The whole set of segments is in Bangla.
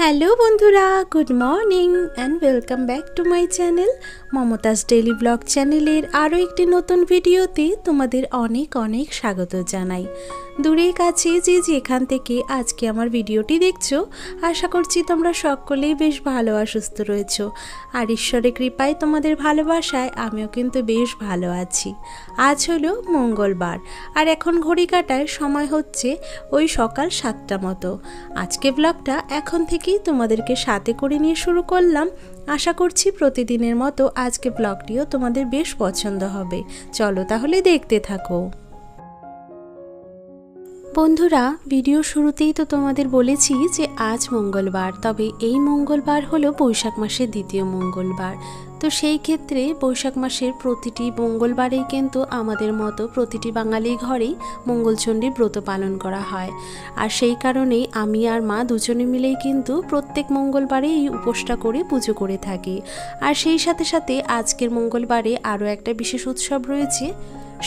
হ্যালো বন্ধুরা, good morning and welcome back to my channel Momtaz daily blog চ্যানেলের আরও একটি নতুন ভিডিওতে তোমাদের অনেক অনেক স্বাগত জানাই। দূরে কাছে যে যেখান থেকে আজকে আমার ভিডিওটি দেখছো, আশা করছি তোমরা সকলেই বেশ ভালো আর সুস্থ রয়েছো। আর ঈশ্বরের কৃপায় তোমাদের ভালোবাসায় আমিও কিন্তু বেশ ভালো আছি। আজ হলো মঙ্গলবার আর এখন ঘড়ি কাটায় সময় হচ্ছে ওই সকাল 7টা মতো। আজকে ব্লগটা এখন থেকেই তোমাদেরকে সাথে করে নিয়ে শুরু করলাম। আশা করছি প্রতিদিনের মতো আজকে ব্লগটিও তোমাদের বেশ পছন্দ হবে। চলো তাহলে দেখতে থাকো। বন্ধুরা, ভিডিও শুরুতেই তো তোমাদের বলেছি যে আজ মঙ্গলবার, তবে এই মঙ্গলবার হলো বৈশাখ মাসের দ্বিতীয় মঙ্গলবার। তো সেই ক্ষেত্রে বৈশাখ মাসের প্রতিটি মঙ্গলবারেই কিন্তু আমাদের মতো প্রতিটি বাঙালি ঘরেই মঙ্গলচণ্ডী ব্রত পালন করা হয়। আর সেই কারণেই আমি আর মা দুজনে মিলেই কিন্তু প্রত্যেক মঙ্গলবারে এই উপোসটা করে পুজো করে থাকি। আর সেই সাথে সাথে আজকের মঙ্গলবারে আরও একটা বিশেষ উৎসব রয়েছে,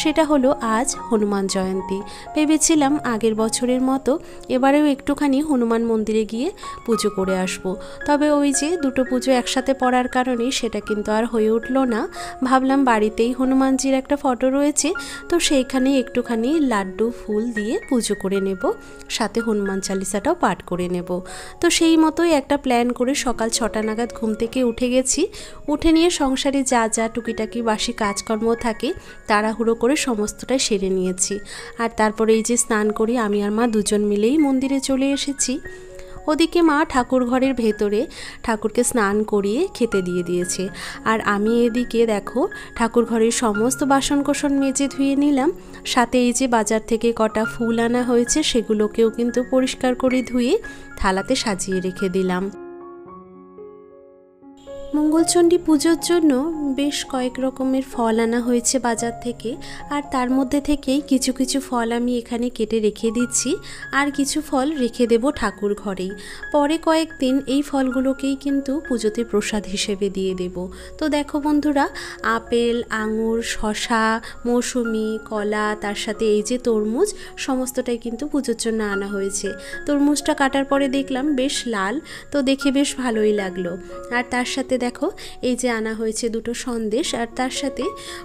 সেটা হলো আজ হনুমান জয়ন্তী। ভেবেছিলাম আগের বছরের মতো এবারেও একটুখানি হনুমান মন্দিরে গিয়ে পুজো করে আসব, তবে ওই যে দুটো পুজো একসাথে পড়ার কারণে সেটা কিন্তু আর হয়ে উঠলো না। ভাবলাম বাড়িতেই হনুমানজির একটা ফটো রয়েছে, তো সেইখানে একটুখানি লাড্ডু ফুল দিয়ে পুজো করে নেব, সাথে হনুমান চালিসাটাও পাঠ করে নেব। তো সেই মতোই একটা প্ল্যান করে সকাল 6টা নাগাদ ঘুম থেকে উঠে গেছি। উঠে নিয়ে সংসারে যা যা টুকিটাকি বাসি কাজকর্ম থাকে তাড়াহুড়ো করে সমস্তটাই সেরে নিয়েছি। আর তারপরে এই যে স্নান করি আমি আর মা দুজন মিলেই মন্দিরে চলে এসেছি। ওদিকে মা ঠাকুর ঘরের ভেতরে ঠাকুরকে স্নান করিয়ে খেতে দিয়ে দিয়েছে, আর আমি এদিকে দেখো ঠাকুর ঘরের সমস্ত বাসনকোসন মেজে ধুয়ে নিলাম। সাথে এই যে বাজার থেকে কটা ফুল আনা হয়েছে সেগুলোকেও কিন্তু পরিষ্কার করে ধুয়ে থালাতে সাজিয়ে রেখে দিলাম। মঙ্গলচণ্ডী পুজোর জন্য বেশ কয়েক রকমের ফল আনা হয়েছে বাজার থেকে, আর তার মধ্যে থেকেই কিছু কিছু ফল আমি এখানে কেটে রেখে দিচ্ছি, আর কিছু ফল রেখে দেব ঠাকুর ঘরেই। পরে কয়েকদিন এই ফলগুলোকেই কিন্তু পুজোতে প্রসাদ হিসেবে দিয়ে দেব। তো দেখো বন্ধুরা, আপেল, আঙুর, শশা, মৌসুমি, কলা, তার সাথে এই যে তরমুজ, সমস্তটাই কিন্তু পুজোর জন্য আনা হয়েছে। তরমুজটা কাটার পরে দেখলাম বেশ লাল, তো দেখে বেশ ভালোই লাগলো। আর তার সাথে দেখো এই যে আনা হয়েছে দুটো সন্দেশ, আর তার সাথে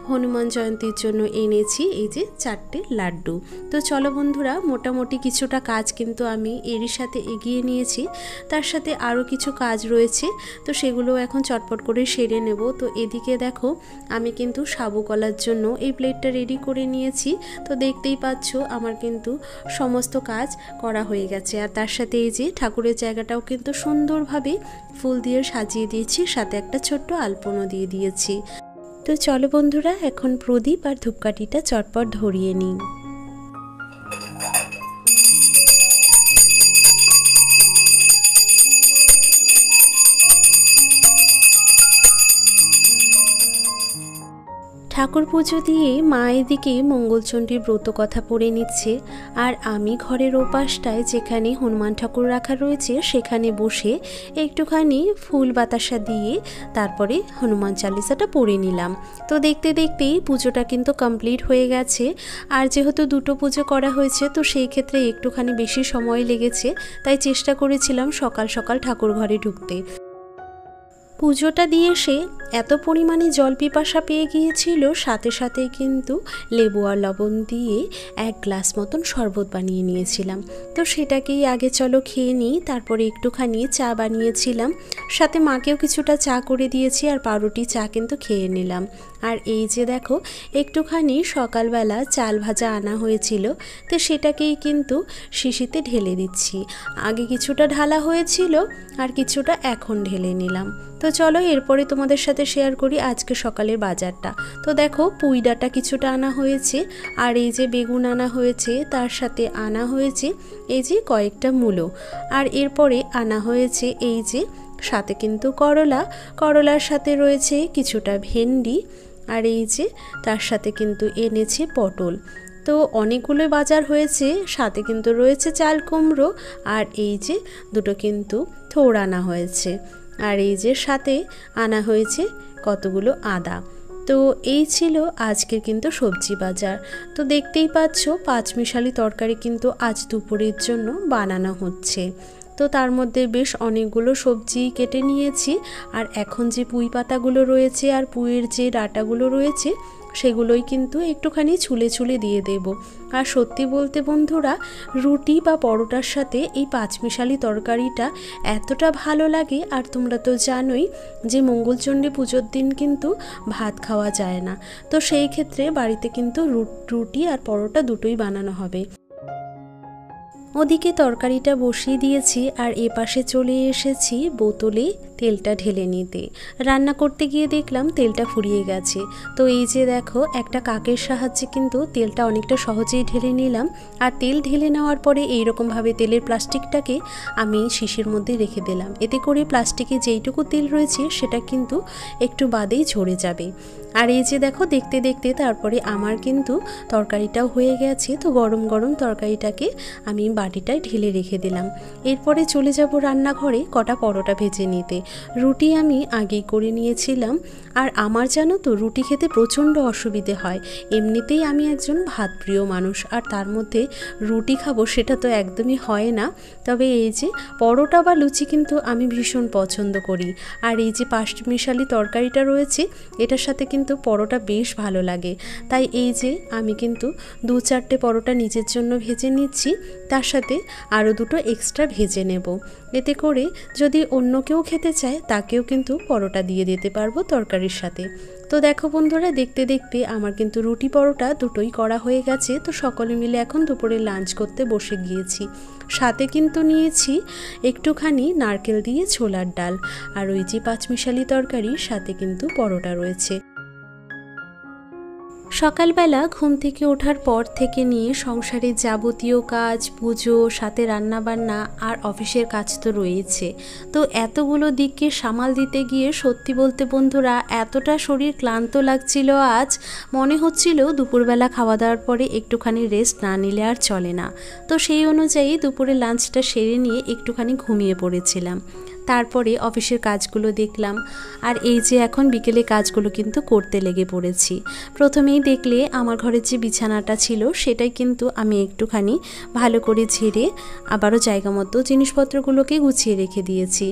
হনুমান জয়ন্তীর জন্য এনেছি এই যে 4টে লাড্ডু। তো চলো বন্ধুরা, মোটামুটি কিছুটা কাজ কিন্তু আমি এরই সাথে এগিয়ে নিয়েছি। তার সাথে আরও কিছু কাজ রয়েছে, তো সেগুলো এখন চটপট করে সেরে নেব। তো এদিকে দেখো আমি কিন্তু সাবু কলার জন্য এই প্লেটটা রেডি করে নিয়েছি। তো দেখতেই পাচ্ছ আমার কিন্তু সমস্ত কাজ করা হয়ে গেছে। আর তার সাথে এই যে ঠাকুরের জায়গাটাও কিন্তু সুন্দরভাবে ফুল দিয়ে সাজিয়ে দিয়েছি, সাথে একটা ছোট্ট আলপনা দিয়ে দিয়েছি। তো চলো বন্ধুরা, এখন প্রদীপ আর ধূপকাঠিটা চটপট ধরিয়ে নিই। ঠাকুর পুজো দিয়ে মা এদিকে মঙ্গলচণ্ডীর ব্রত কথা পড়ে নিচ্ছে, আর আমি ঘরের ওপাশটায় যেখানে হনুমান ঠাকুর রাখা রয়েছে সেখানে বসে একটুখানি ফুল বাতাসা দিয়ে তারপরে হনুমান চালিসাটা পড়ে নিলাম। তো দেখতে দেখতেই পুজোটা কিন্তু কমপ্লিট হয়ে গেছে। আর যেহেতু দুটো পুজো করা হয়েছে, তো সেই ক্ষেত্রে একটুখানি বেশি সময় লেগেছে, তাই চেষ্টা করেছিলাম সকাল সকাল ঠাকুর ঘরে ঢুকতে। পুজোটা দিয়ে এসে এত পরিমাণে জল পিপাসা পেয়ে গিয়েছিল, সাথে সাথে কিন্তু লেবু আর লবণ দিয়ে 1 গ্লাস মতন শরবত বানিয়ে নিয়েছিলাম। তো সেটাকেই আগে চলো খেয়ে নিই, তারপরে একটুখানি চা বানিয়েছিলাম, সাথে মাকেও কিছুটা চা করে দিয়েছি, আর পাউরুটি চা কিন্তু খেয়ে নিলাম। আর এই যে দেখো একটুখানি সকালবেলা চাল ভাজা আনা হয়েছিল, তো সেটাকেই কিন্তু শিশিতে ঢেলে দিচ্ছি। আগে কিছুটা ঢালা হয়েছিল আর কিছুটা এখন ঢেলে নিলাম। তো চলো এরপরে তোমাদের সাথে শেয়ার করি আজকে সকালের বাজারটা। তো দেখো পুঁই ডাঁটা কিছুটা আনা হয়েছে, আর এই যে বেগুন আনা হয়েছে, তার সাথে আনা হয়েছে এই যে কয়েকটা মূলো, আর এরপরে আনা হয়েছে এই যে সাথে কিন্তু করলার সাথে রয়েছে কিছুটা ভেন্ডি, আর এই যে তার সাথে কিন্তু এনেছে পটল। তো অনেকগুলো বাজার হয়েছে, সাথে কিন্তু রয়েছে চাল কুমড়ো, আর এই যে দুটো কিন্তু থোড় আনা হয়েছে, আর এই যে সাথে আনা হয়েছে কতগুলো আদা। তো এই ছিল আজকের কিন্তু সবজি বাজার। তো দেখতেই পাচ্ছ পাঁচমিশালি তরকারি কিন্তু আজ দুপুরের জন্য বানানো হচ্ছে। তো তার মধ্যে বেশ অনেকগুলো সবজি কেটে নিয়েছি। আর এখন যে পুঁই পাতাগুলো রয়েছে আর পুঁইয়ের যে ডাঁটাগুলো রয়েছে সেগুলোই কিন্তু একটুখানি ছুলে ছুলে দিয়ে দেব। আর সত্যি বলতে বন্ধুরা, রুটি বা পরোটার সাথে এই পাঁচমিশালি তরকারিটা এতটা ভালো লাগে। আর তোমরা তো জানোই যে মঙ্গলচণ্ডী পুজোর দিন কিন্তু ভাত খাওয়া যায় না, তো সেই ক্ষেত্রে বাড়িতে কিন্তু রুটি আর পরোটা দুটোই বানানো হবে। ওদিকে তরকারিটা বসিয়ে দিয়েছি আর এপাশে চলে এসেছি বোতলে তেলটা ঢেলে নিতে। রান্না করতে গিয়ে দেখলাম তেলটা ফুরিয়ে গেছে। তো এই যে দেখো, একটা কাকের সাহায্যে কিন্তু তেলটা অনেকটা সহজেই ঢেলে নিলাম। আর তেল ঢেলে নেওয়ার পরে এইরকমভাবে তেলের প্লাস্টিকটাকে আমি শিশির মধ্যে রেখে দিলাম। এতে করে প্লাস্টিকে যেইটুকু তেল রয়েছে সেটা কিন্তু একটু বাদেই ঝরে যাবে। আর এই যে দেখো, দেখতে দেখতে তারপরে আমার কিন্তু তরকারিটাও হয়ে গেছে। তো গরম গরম তরকারিটাকে আমি বাটিটায় ঢেলে রেখে দিলাম। এরপরে চলে যাব রান্নাঘরে কটা পরোটা ভেজে নিতে। রুটি আমি আগেই করে নিয়েছিলাম। আর আমার জানো তো, রুটি খেতে প্রচণ্ড অসুবিধে হয়। এমনিতেই আমি একজন ভাতপ্রিয় মানুষ, আর তার মধ্যে রুটি খাবো সেটা তো একদমই হয় না। তবে এই যে পরোটা বা লুচি কিন্তু আমি ভীষণ পছন্দ করি। আর এই যে পাঁচমিশালি তরকারিটা রয়েছে এটার সাথে কিন্তু পরোটা বেশ ভালো লাগে। তাই এই যে আমি কিন্তু 2-4টে পরোটা নিজের জন্য ভেজে নিচ্ছি, তার সাথে আরও 2টো এক্সট্রা ভেজে নেব। এতে করে যদি অন্য কেউ খেতে চায় তাকেও কিন্তু পরোটা দিয়ে দিতে পারবো তরকারির সাথে। তো দেখো বন্ধুরা, দেখতে দেখতে আমার কিন্তু রুটি পরোটা দুটোই করা হয়ে গেছে। তো সকলে মিলে এখন দুপুরে লাঞ্চ করতে বসে গিয়েছি। সাথে কিন্তু নিয়েছি একটুখানি নারকেল দিয়ে ছোলার ডাল, আর ওই যে পাঁচমিশালি তরকারির সাথে কিন্তু পরোটা রয়েছে। সকালবেলা ঘুম থেকে ওঠার পর থেকে নিয়ে সংসারের যাবতীয় কাজ, পুজো, সাথে রান্নাবান্না আর অফিসের কাজ তো রয়েছে। তো এতগুলো দিককে সামাল দিতে গিয়ে সত্যি বলতে বন্ধুরা, এতটা শরীর ক্লান্ত লাগছিল আজ, মনে হচ্ছিল দুপুরবেলা খাওয়া দাওয়ার পরে একটুখানি রেস্ট না নিলে আর চলে না। তো সেই অনুযায়ী দুপুরে লাঞ্চটা সেরে নিয়ে একটুখানি ঘুমিয়ে পড়েছিলাম। তারপরে অফিসের কাজগুলো দেখলাম। আর এই যে এখন বিকেলে কাজগুলো কিন্তু করতে লেগে পড়েছি। প্রথমেই দেখলে আমার ঘরের যে বিছানাটা ছিল সেটাই কিন্তু আমি একটুখানি ভালো করে ঝেড়ে আবারও জায়গা মতো জিনিসপত্রগুলোকে গুছিয়ে রেখে দিয়েছি।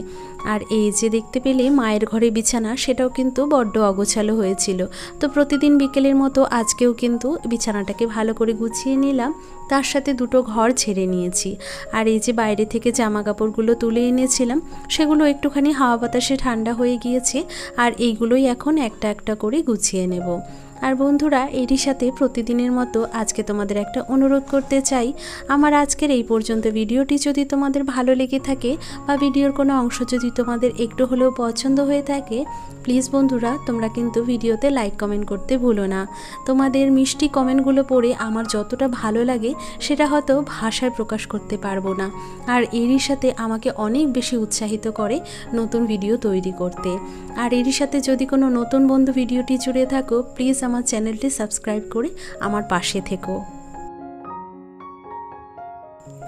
আর এই যে দেখতে পেলে মায়ের ঘরে বিছানা, সেটাও কিন্তু বড্ড অগোছালো হয়েছিল। তো প্রতিদিন বিকেলের মতো আজকেও কিন্তু বিছানাটাকে ভালো করে গুছিয়ে নিলাম, তার সাথে 2টো ঘর ঝেড়ে নিয়েছি। আর এই যে বাইরে থেকে জামা কাপড়গুলো তুলে এনেছিলাম সেগুলো একটুখানি হাওয়া বাতাসে ঠান্ডা হয়ে গিয়েছে। আর এইগুলোই এখন একটা একটা করে গুছিয়ে নেব। আর বন্ধুরা, এরই সাথে প্রতিদিনের মতো আজকে তোমাদের একটা অনুরোধ করতে চাই। আমার আজকের এই পর্যন্ত ভিডিওটি যদি তোমাদের ভালো লেগে থাকে বা ভিডিওর কোনো অংশ যদি তোমাদের একটু হলেও পছন্দ হয়ে থাকে, প্লিজ বন্ধুরা তোমরা কিন্তু ভিডিওতে লাইক কমেন্ট করতে ভুলো না। তোমাদের মিষ্টি কমেন্টগুলো পড়ে আমার যতটা ভালো লাগে সেটা হয়তো ভাষায় প্রকাশ করতে পারবো না। আর এরই সাথে আমাকে অনেক বেশি উৎসাহিত করে নতুন ভিডিও তৈরি করতে। আর এরই সাথে যদি কোনো নতুন বন্ধু ভিডিওটি জুড়ে থাকো, প্লিজ আমার চ্যানেলটি সাবস্ক্রাইব করে আমার পাশে থেকো।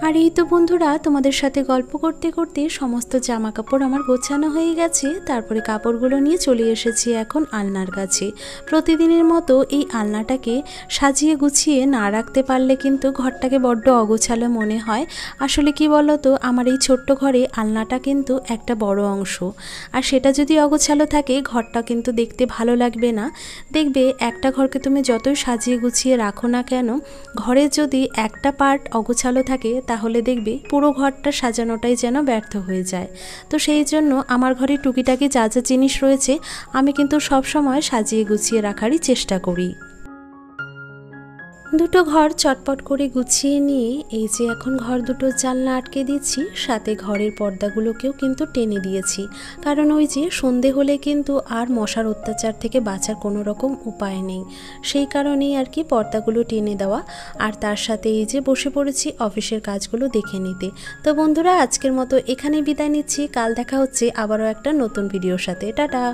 আর এই তো বন্ধুরা, তোমাদের সাথে গল্প করতে করতে সমস্ত জামা কাপড় আমার গোছানো হয়ে গেছে। তারপরে কাপড়গুলো নিয়ে চলে এসেছি এখন আলনার কাছে। প্রতিদিনের মতো এই আলনাটাকে সাজিয়ে গুছিয়ে না রাখতে পারলে কিন্তু ঘরটাকে বড্ড অগোছালো মনে হয়। আসলে কি বলো তো, আমার এই ছোট্ট ঘরে আলনাটা কিন্তু একটা বড় অংশ, আর সেটা যদি অগোছালো থাকে ঘরটা কিন্তু দেখতে ভালো লাগবে না। দেখবে একটা ঘরকে তুমি যতই সাজিয়ে গুছিয়ে রাখো না কেন, ঘরের যদি একটা পার্ট অগোছালো থাকে তাহলে দেখবে পুরো ঘরটা সাজানোটাই যেন ব্যর্থ হয়ে যায়। তো সেই জন্য আমার ঘরে টুকিটাকি যা যা জিনিস রয়েছে আমি কিন্তু সব সময় সাজিয়ে গুছিয়ে রাখারই চেষ্টা করি। 2টো ঘর চটপট করে গুছিয়ে নিয়ে এই যে এখন ঘর 2টোর জানলা আটকে দিচ্ছি, সাথে ঘরের পর্দাগুলোকেও কিন্তু টেনে দিয়েছি। কারণ ওই যে সন্ধে হলে কিন্তু আর মশার অত্যাচার থেকে বাঁচার কোনো রকম উপায় নেই, সেই কারণেই আর কি পর্দাগুলো টেনে দেওয়া। আর তার সাথে এই যে বসে পড়েছি অফিসের কাজগুলো দেখে নিতে। তো বন্ধুরা, আজকের মতো এখানে বিদায় নিচ্ছি। কাল দেখা হচ্ছে আবারও একটা নতুন ভিডিওর সাথে। টাটা।